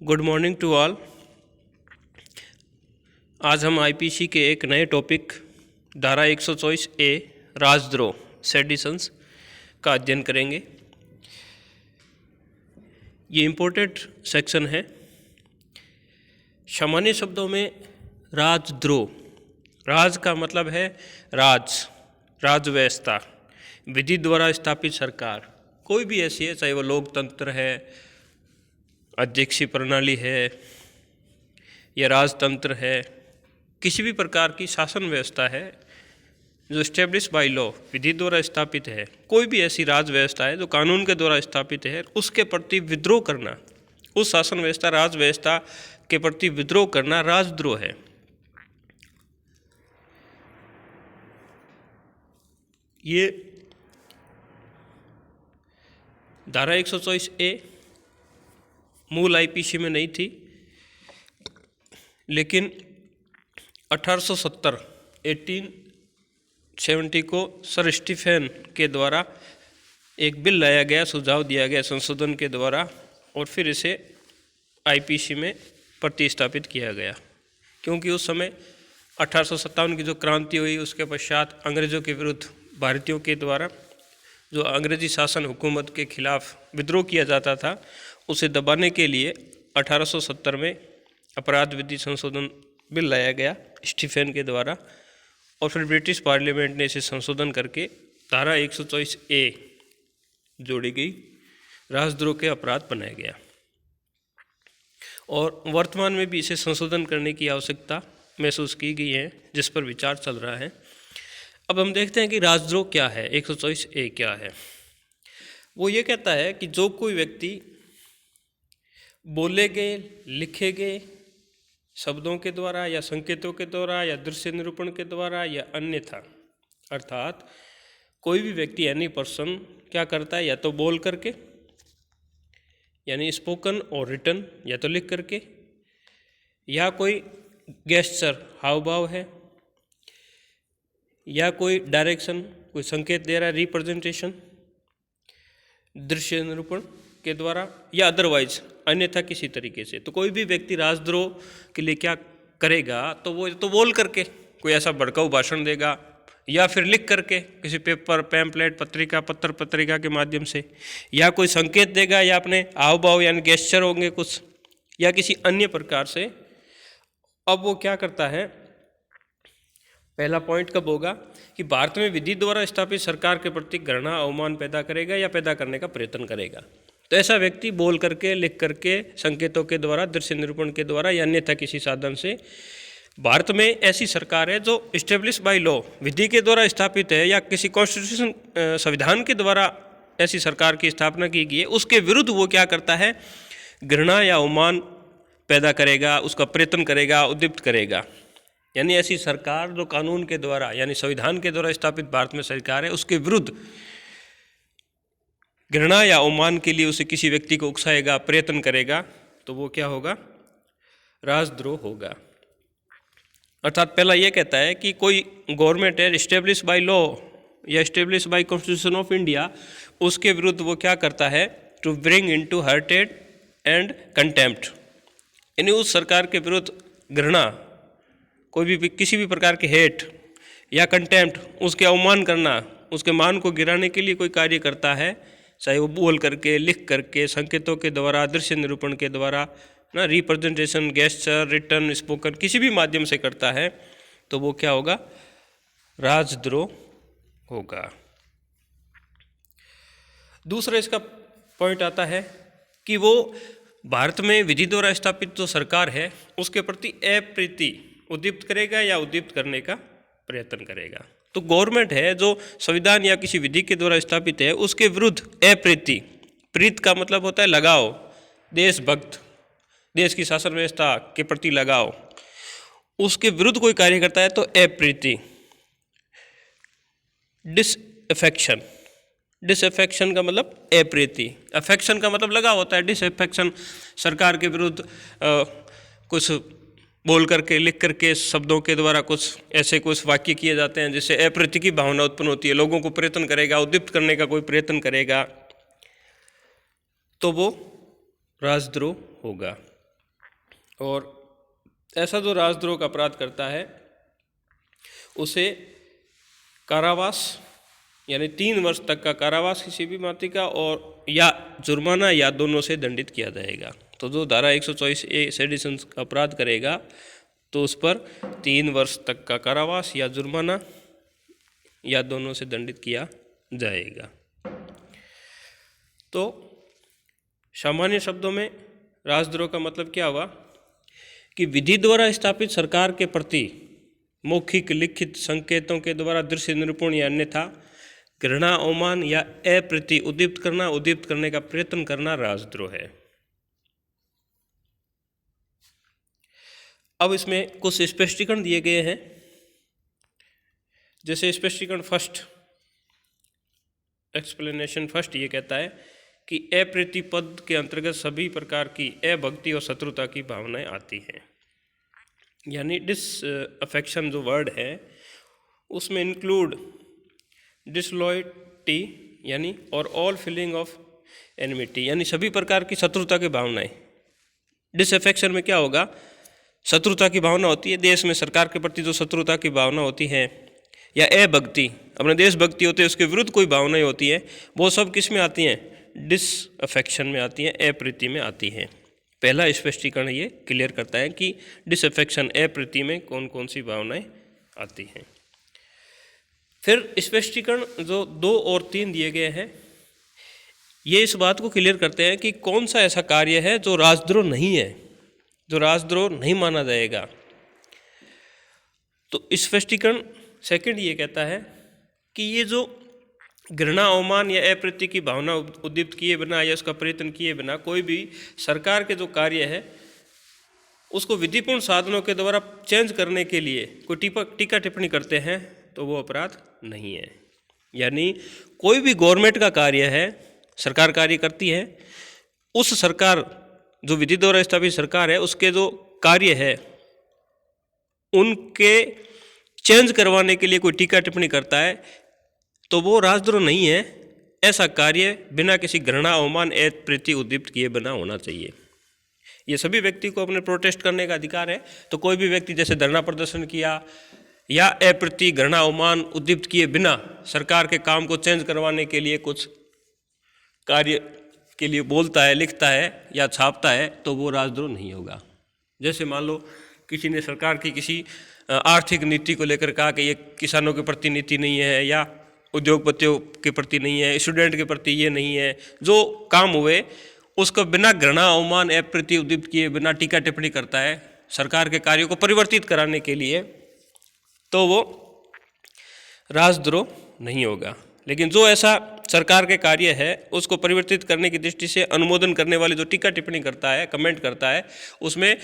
Good morning to all. आज हम IPC के एक नए टॉपिक धारा 124 ए राजद्रोह सेडिशंस का अध्ययन करेंगे। ये इम्पोर्टेंट सेक्शन है। सामान्य शब्दों में राजद्रोह, राज का मतलब है राज व्यवस्था, विधि द्वारा स्थापित सरकार कोई भी ऐसी है, चाहे वो लोकतंत्र है, अध्यक्षीय प्रणाली है या राजतंत्र है, किसी भी प्रकार की शासन व्यवस्था है जो स्टेब्लिश बाय लॉ, विधि द्वारा स्थापित है, कोई भी ऐसी राज व्यवस्था है जो कानून के द्वारा स्थापित है, उसके प्रति विद्रोह करना, उस शासन व्यवस्था, राज व्यवस्था के प्रति विद्रोह करना राजद्रोह है। ये धारा 124 ए मूल आईपीसी में नहीं थी, लेकिन 1870 को सर स्टीफेन के द्वारा एक बिल लाया गया, सुझाव दिया गया संशोधन के द्वारा, और फिर इसे आईपीसी में प्रतिस्थापित किया गया। क्योंकि उस समय 1857 की जो क्रांति हुई, उसके पश्चात अंग्रेज़ों के विरुद्ध भारतीयों के द्वारा जो अंग्रेजी शासन हुकूमत के खिलाफ विद्रोह किया जाता था, उसे दबाने के लिए 1870 में अपराध विधि संशोधन बिल लाया गया स्टीफेन के द्वारा, और फिर ब्रिटिश पार्लियामेंट ने इसे संशोधन करके धारा 124 ए जोड़ी गई, राजद्रोह के अपराध बनाया गया। और वर्तमान में भी इसे संशोधन करने की आवश्यकता महसूस की गई है, जिस पर विचार चल रहा है। अब हम देखते हैं कि राजद्रोह क्या है, 124 ए क्या है। वो ये कहता है कि जो कोई व्यक्ति बोले गए, लिखे गए शब्दों के द्वारा या संकेतों के द्वारा या दृश्य निरूपण के द्वारा या अन्यथा, अर्थात कोई भी व्यक्ति एनी पर्सन क्या करता है, या तो बोल करके यानी स्पोकन और रिटन, या तो लिख करके, या कोई गेस्चर हाव भाव है, या कोई डायरेक्शन, कोई संकेत दे रहा है, रिप्रेजेंटेशन दृश्य निरूपण के द्वारा, या अदरवाइज अन्यथा किसी तरीके से। तो कोई भी व्यक्ति राजद्रोह के लिए क्या करेगा, तो वो तो बोल करके कोई ऐसा भड़काऊ भाषण देगा, या फिर लिख करके किसी पेपर, पैम्पलेट, पत्र पत्रिका के माध्यम से, या कोई संकेत देगा, या अपने हाव भाव यानी गेस्चर होंगे कुछ, या किसी अन्य प्रकार से। अब वो क्या करता है, पहला पॉइंट कब होगा कि भारत में विधि द्वारा स्थापित सरकार के प्रति घृणा, अवमान पैदा करेगा या पैदा करने का प्रयत्न करेगा। तो ऐसा व्यक्ति बोल करके, लिख करके, संकेतों के द्वारा, दृश्य निरूपण के द्वारा या अन्यथा किसी साधन से भारत में ऐसी सरकार है जो इस्टेब्लिश बाय लॉ, विधि के द्वारा स्थापित है, या किसी कॉन्स्टिट्यूशन संविधान के द्वारा ऐसी सरकार की स्थापना की गई है, उसके विरुद्ध वो क्या करता है, घृणा या अवमान पैदा करेगा, उसका प्रयत्न करेगा, उद्दीप्त करेगा। यानी ऐसी सरकार जो कानून के द्वारा यानी संविधान के द्वारा स्थापित भारत में सरकार है, उसके विरुद्ध घृणा या अवमान के लिए उसे किसी व्यक्ति को उकसाएगा, प्रयत्न करेगा, तो वो क्या होगा, राजद्रोह होगा। अर्थात पहला ये कहता है कि कोई गवर्नमेंट है इस्टेब्लिश बाय लॉ या establish by constitution of India, उसके विरुद्ध वो क्या करता है, to bring into hatred and contempt, यानी उस सरकार के विरुद्ध घृणा, कोई भी किसी भी प्रकार के हेट या कंटेम्प्ट, उसके अवमान करना, उसके मान को गिराने के लिए कोई कार्य करता है, चाहे वो बोल करके, लिख करके, संकेतों के द्वारा, दृश्य निरूपण के द्वारा ना, रिप्रेजेंटेशन, गेस्चर, रिटन, स्पोकन, किसी भी माध्यम से करता है, तो वो क्या होगा, राजद्रोह होगा। दूसरा इसका पॉइंट आता है कि वो भारत में विधि द्वारा स्थापित जो सरकार है, उसके प्रति अप्रीति उद्दीप्त करेगा या उद्दीप्त करने का प्रयत्न करेगा। तो गवर्नमेंट है जो संविधान या किसी विधि के द्वारा स्थापित है, उसके विरुद्ध अप्रीति, प्रीत का मतलब होता है लगाव, देशभक्त, देश की शासन व्यवस्था के प्रति लगाव, उसके विरुद्ध कोई कार्य करता है तो अप्रीति, डिसअफेक्शन, डिसअफेक्शन का मतलब अप्रीति, अफेक्शन का मतलब लगाव होता है, डिसअफेक्शन सरकार के विरुद्ध कुछ बोल करके, लिख करके, शब्दों के द्वारा कुछ ऐसे कुछ वाक्य किए जाते हैं जिससे अप्रीति की भावना उत्पन्न होती है, लोगों को प्रयत्न करेगा, उद्दीप्त करने का कोई प्रयत्न करेगा, तो वो राजद्रोह होगा। और ऐसा जो राजद्रोह का अपराध करता है उसे कारावास यानी 3 वर्ष तक का कारावास किसी भी भांति का और या जुर्माना या दोनों से दंडित किया जाएगा। तो जो धारा 124A सेडिशन का अपराध करेगा तो उस पर 3 वर्ष तक का कारावास या जुर्माना या दोनों से दंडित किया जाएगा। तो सामान्य शब्दों में राजद्रोह का मतलब क्या हुआ कि विधि द्वारा स्थापित सरकार के प्रति मौखिक लिखित संकेतों के द्वारा दृश्य निरूपण या अन्यथा घृणा अवमान या अप्रीति उद्दीप्त करने का प्रयत्न करना राजद्रोह है। अब इसमें कुछ स्पष्टीकरण दिए गए हैं। जैसे स्पष्टीकरण फर्स्ट, एक्सप्लेनेशन फर्स्ट ये कहता है कि अप्रीति पद के अंतर्गत सभी प्रकार की अभक्ति और शत्रुता की भावनाएं आती हैं। यानी डिसअफेक्शन जो वर्ड है उसमें इंक्लूड डिसलॉयल्टी यानी और ऑल फीलिंग ऑफ एनिमिटी यानी सभी प्रकार की शत्रुता की भावनाएं। डिसअफेक्शन में क्या होगा, शत्रुता की भावना होती है, देश में सरकार के प्रति जो शत्रुता की भावना होती है, या अभक्ति अपने देशभक्ति होती है उसके विरुद्ध कोई भावनाएं होती है, वो सब किस में आती हैं, डिसअफेक्शन में आती हैं, अप्रीति में आती हैं। पहला स्पष्टीकरण ये क्लियर करता है कि डिसअफेक्शन अप्रीति में कौन कौन सी भावनाएं आती हैं। फिर स्पष्टीकरण जो 2 और 3 दिए गए हैं ये इस बात को क्लियर करते हैं कि कौन सा ऐसा कार्य है जो राजद्रोह नहीं है, जो राजद्रोह नहीं माना जाएगा। तो स्पष्टीकरण सेकंड ये कहता है कि ये जो घृणा अवमान या अप्रीति की भावना उद्दीप्त किए बिना या उसका प्रयत्न किए बिना कोई भी सरकार के जो कार्य है उसको विधिपूर्ण साधनों के द्वारा चेंज करने के लिए कोई टीका टिप्पणी करते हैं तो वो अपराध नहीं है। यानी कोई भी गवर्नमेंट का कार्य है, सरकार कार्य करती है, उस सरकार जो विधि द्वारा स्थापित सरकार है उसके जो कार्य है उनके चेंज करवाने के लिए कोई टीका टिप्पणी करता है तो वो राजद्रोह नहीं है। ऐसा कार्य बिना किसी घृणा अवमान अप्रीति उद्दीप्त किए बिना होना चाहिए। ये सभी व्यक्ति को अपने प्रोटेस्ट करने का अधिकार है। तो कोई भी व्यक्ति जैसे धरना प्रदर्शन किया या अप्रीति घृणा अवमान उद्दीप्त किए बिना सरकार के काम को चेंज करवाने के लिए कुछ कार्य के लिए बोलता है, लिखता है या छापता है तो वो राजद्रोह नहीं होगा। जैसे मान लो किसी ने सरकार की किसी आर्थिक नीति को लेकर कहा कि ये किसानों के प्रति नीति नहीं है या उद्योगपतियों के प्रति नहीं है, स्टूडेंट के प्रति ये नहीं है, जो काम हुए उसको बिना घृणा अवमान अप्रीति उद्दीप्त किए बिना टीका टिप्पणी करता है सरकार के कार्यों को परिवर्तित कराने के लिए, तो वो राजद्रोह नहीं होगा। लेकिन जो ऐसा सरकार के कार्य है उसको परिवर्तित करने की दृष्टि से अनुमोदन करने वाले जो टीका टिप्पणी करता है, कमेंट करता है, उसमें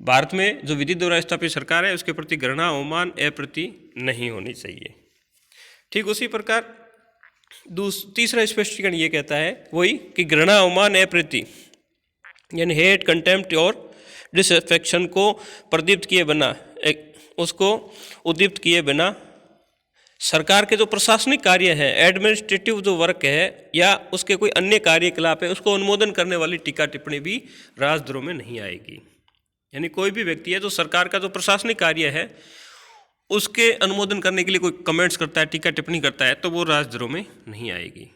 भारत में जो विधि द्वारा स्थापित सरकार है उसके प्रति घृणा अवमान अप्रीति नहीं होनी चाहिए। ठीक उसी प्रकार तीसरा स्पष्टीकरण ये कहता है वही कि घृणा अवमान अप्रीति यानी हेट कंटेम्प्ट और डिसअफेक्शन को प्रदीप्त किए बिना उसको उद्दीप्त किए बिना सरकार के जो प्रशासनिक कार्य है, एडमिनिस्ट्रेटिव जो वर्क है या उसके कोई अन्य कार्यकलाप है उसको अनुमोदन करने वाली टीका टिप्पणी भी राजद्रोह में नहीं आएगी। यानी कोई भी व्यक्ति है जो सरकार का जो प्रशासनिक कार्य है उसके अनुमोदन करने के लिए कोई कमेंट्स करता है, टीका टिप्पणी करता है तो वो राजद्रोह में नहीं आएगी।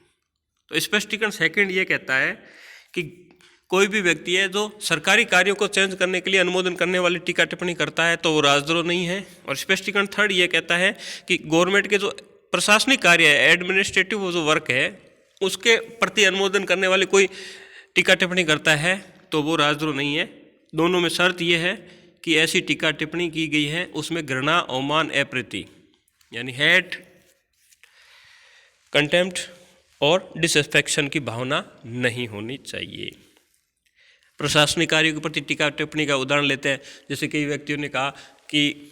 तो स्पष्टीकरण सेकंड ये कहता है कि कोई भी व्यक्ति है जो सरकारी कार्यों को चेंज करने के लिए अनुमोदन करने वाली टीका टिप्पणी करता है तो वो राजद्रोह नहीं है। और स्पष्टीकरण थर्ड ये कहता है कि गवर्नमेंट के जो प्रशासनिक कार्य है, एडमिनिस्ट्रेटिव जो वर्क है, उसके प्रति अनुमोदन करने वाली कोई टीका टिप्पणी करता है तो वो राजद्रोह नहीं है। दोनों में शर्त यह है कि ऐसी टीका टिप्पणी की गई है उसमें घृणा अवमान अप्रीति यानी हेट कंटेम्प्ट और डिसअफेक्शन की भावना नहीं होनी चाहिए। प्रशासनिक कार्यों के प्रति टीका टिप्पणी का उदाहरण लेते हैं। जैसे कई व्यक्तियों ने कहा कि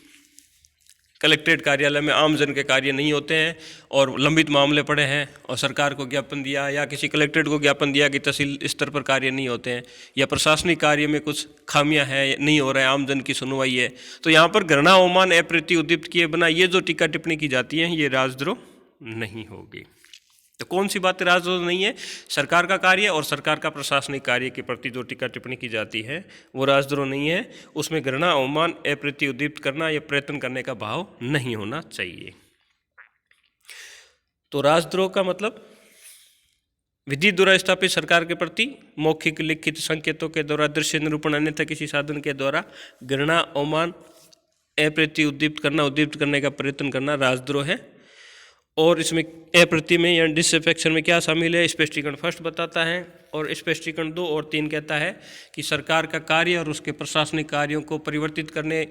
कलेक्ट्रेट कार्यालय में आम जन के कार्य नहीं होते हैं और लंबित मामले पड़े हैं और सरकार को ज्ञापन दिया या किसी कलेक्ट्रेट को ज्ञापन दिया कि तहसील स्तर पर कार्य नहीं होते हैं या प्रशासनिक कार्य में कुछ खामियां हैं, नहीं हो रहा है, आम जन की सुनवाई है, तो यहाँ पर घृणा अवमान अप्रीति उद्दीप्त किए बिना ये जो टीका टिप्पणी की जाती है ये राजद्रोह नहीं होगी। तो कौन सी बातें राजद्रोह नहीं है? सरकार का कार्य और सरकार का प्रशासनिक कार्य के प्रति जो टीका टिप्पणी की जाती है वो राजद्रोह नहीं है। उसमें घृणा, अवमान, अप्रीति उद्दीपित करना या प्रयत्न करने का भाव नहीं होना चाहिए। तो राजद्रोह का मतलब विधि द्वारा स्थापित सरकार के प्रति मौखिक, लिखित संकेतों के द्वारा, दृश्य निरूपण, अन्यथा किसी साधन के द्वारा घृणा, अवमान, अप्रीति उद्दीपित करना, उद्दीपित करने का प्रयत्न करना राजद्रोह है। और इसमें अप्रीति में या डिसअफेक्शन में क्या शामिल है? स्पष्टीकरण फर्स्ट बताता है और स्पष्टीकरण 2 और 3 कहता है कि सरकार का कार्य और उसके प्रशासनिक कार्यों को परिवर्तित करने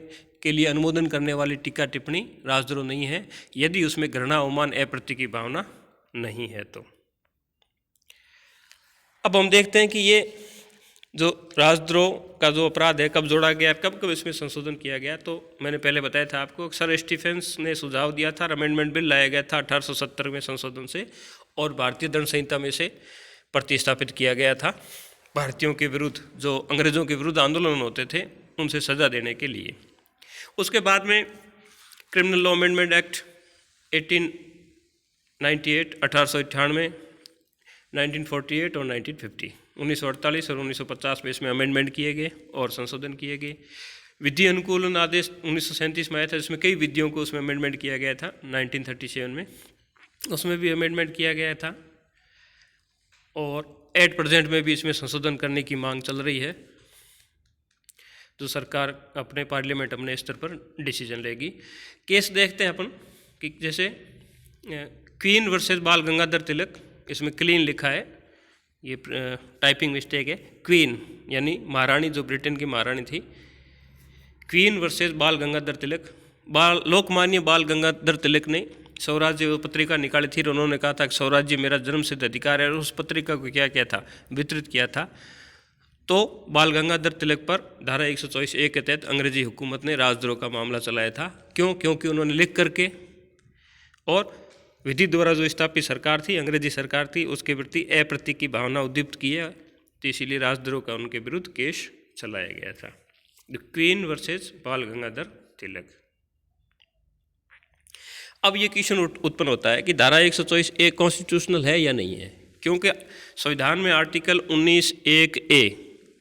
के लिए अनुमोदन करने वाली टीका टिप्पणी राजद्रोह नहीं है, यदि उसमें घृणा, अवमान, अप्रीति की भावना नहीं है तो। अब हम देखते हैं कि ये जो राजद्रोह का जो अपराध है कब जोड़ा गया, कब कब इसमें संशोधन किया गया। तो मैंने पहले बताया था आपको, सर स्टीफेंस ने सुझाव दिया था, अमेंडमेंट बिल लाया गया था 1870 में संशोधन से, और भारतीय दंड संहिता में से प्रतिस्थापित किया गया था भारतीयों के विरुद्ध, जो अंग्रेजों के विरुद्ध आंदोलन होते थे उनसे सजा देने के लिए। उसके बाद में क्रिमिनल लॉ अमेंडमेंट एक्ट 1898 1898, 1948 और 1950, 1948 और 1950 में इसमें अमेंडमेंट किए गए और संशोधन किए गए। विधि अनुकूलन आदेश 1937 में आया था, जिसमें कई विधियों को उसमें अमेंडमेंट किया गया था। 1937 में उसमें भी अमेंडमेंट किया गया था, और एट प्रेजेंट में भी इसमें संशोधन करने की मांग चल रही है, जो सरकार अपने पार्लियामेंट अपने स्तर पर डिसीजन लेगी। केस देखते हैं अपन कि जैसे क्वीन वर्सेस बाल गंगाधर तिलक, इसमें क्लीन लिखा है, ये टाइपिंग मिस्टेक है। क्वीन यानी महारानी, जो ब्रिटेन की महारानी थी। क्वीन वर्सेस बाल गंगाधर तिलक, लोकमान्य बाल गंगाधर तिलक ने स्वराज्य पत्रिका निकाली थी और उन्होंने कहा था कि स्वराज्य मेरा जन्मसिद्ध अधिकार है, और उस पत्रिका को क्या किया था? वितरित किया था। तो बाल गंगाधर तिलक पर धारा 124A के तहत अंग्रेजी हुकूमत ने राजद्रोह का मामला चलाया था। क्यों? क्योंकि उन्होंने लिख करके और विधि द्वारा जो स्थापित सरकार थी, अंग्रेजी सरकार थी, उसके प्रति अप्रीति की भावना उद्दीपित की है, तो इसीलिए राजद्रोह का उनके विरुद्ध केस चलाया गया था। द क्वीन वर्सेस बाल गंगाधर तिलक। अब ये क्वेश्चन उत्पन्न होता है कि धारा 124A कॉन्स्टिट्यूशनल है या नहीं है, क्योंकि संविधान में article 19(1)A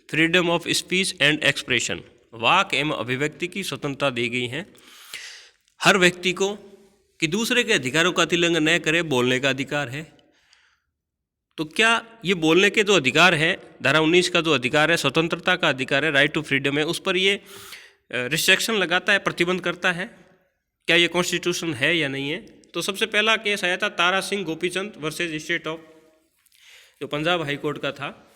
freedom of speech and expression, वाक एवं अभिव्यक्ति की स्वतंत्रता दी गई है। हर व्यक्ति को कि दूसरे के अधिकारों का उल्लंघन न करे, बोलने का अधिकार है। तो क्या ये बोलने के जो अधिकार है, धारा 19 का जो अधिकार है, स्वतंत्रता का अधिकार है, राइट टू फ्रीडम है, उस पर ये रिस्ट्रिक्शन लगाता है, प्रतिबंध करता है? क्या ये कॉन्स्टिट्यूशन है या नहीं है? तो सबसे पहला केस आया था Tara Singh Gopichand versus state of, जो पंजाब हाई कोर्ट का था।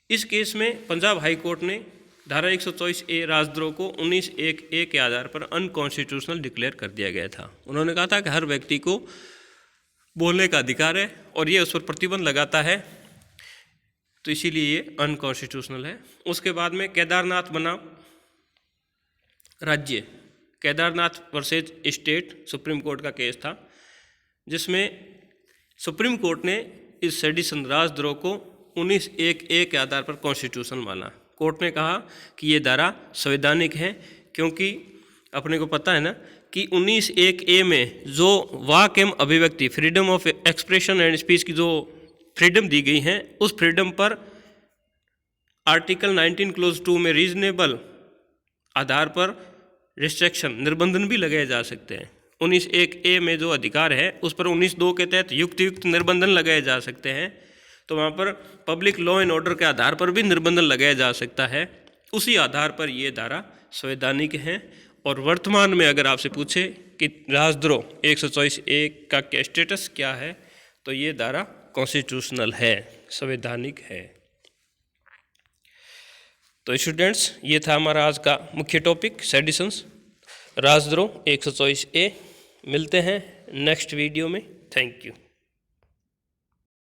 इस केस में पंजाब हाई कोर्ट ने धारा 124A राजद्रोह को 19(1)A के आधार पर अनकॉन्स्टिट्यूशनल डिक्लेयर कर दिया गया था। उन्होंने कहा था कि हर व्यक्ति को बोलने का अधिकार है और ये उस पर प्रतिबंध लगाता है, तो इसीलिए ये अनकॉन्स्टिट्यूशनल है। उसके बाद में केदारनाथ बनाम राज्य, Kedarnath versus state supreme court का केस था, जिसमें सुप्रीम कोर्ट ने इस सेडिशन राजद्रोह को 19(1)A के आधार पर कॉन्स्टिट्यूशन माना। कोर्ट ने कहा कि ये धारा संवैधानिक है, क्योंकि अपने को पता है ना कि 19(1)A में जो वाक एवं अभिव्यक्ति, freedom of expression and speech की जो फ्रीडम दी गई है, उस फ्रीडम पर आर्टिकल 19 क्लोज 2 में रीजनेबल आधार पर रिस्ट्रिक्शन, निर्बंधन भी लगाए जा सकते हैं। 19(1)A में जो अधिकार है उस पर 19(2) के तहत युक्त निर्बंधन लगाए जा सकते हैं। तो वहाँ पर पब्लिक लॉ एंड ऑर्डर के आधार पर भी निर्बंधन लगाया जा सकता है। उसी आधार पर ये धारा संवैधानिक है। और वर्तमान में अगर आपसे पूछे कि राजद्रोह 124A का स्टेटस क्या है, तो ये धारा कॉन्स्टिट्यूशनल है, संवैधानिक है। तो स्टूडेंट्स, ये था हमारा आज का मुख्य टॉपिक, सेडिशंस, राजद्रोह 124A। मिलते हैं नेक्स्ट वीडियो में। Thank you.